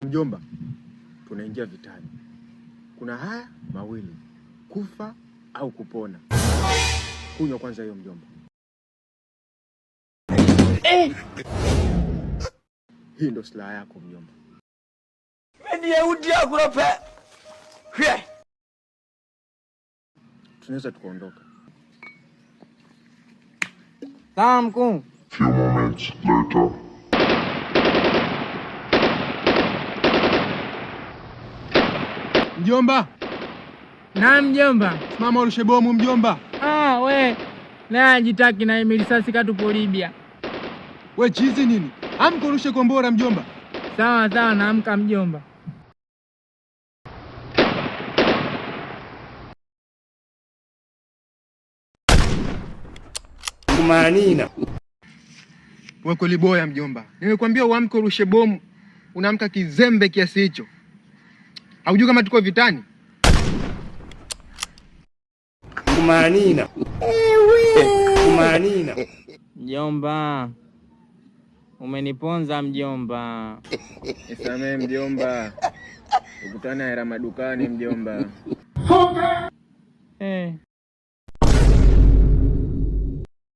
Mjomba, tunaingia vitani. Kuna haya mawili, kufa au kupona. Kunywa kwanza hiyo mjomba. Hii ndo silaha yako mjomba. Tunaweza tukaondoka. Sawa mkuu. Few moments later. Mjomba. Na mjomba. Simama urushe bomu mjomba. We. Na jitaki na imilisasi katupo Libya. We chizi nini? Amka urushe kombora mjomba. Sawa sawa, naamka mjomba. Kumanina. We kweli boya mjomba. Nimekwambia uamke urushe bomu. Unaamka kizembe kiasi hicho. Haujui kama tuko vitani? Kumanina. Kumanina. Mjomba. Umeniponza mjomba. Nisamee mjomba. Ukutana hera madukani mjomba.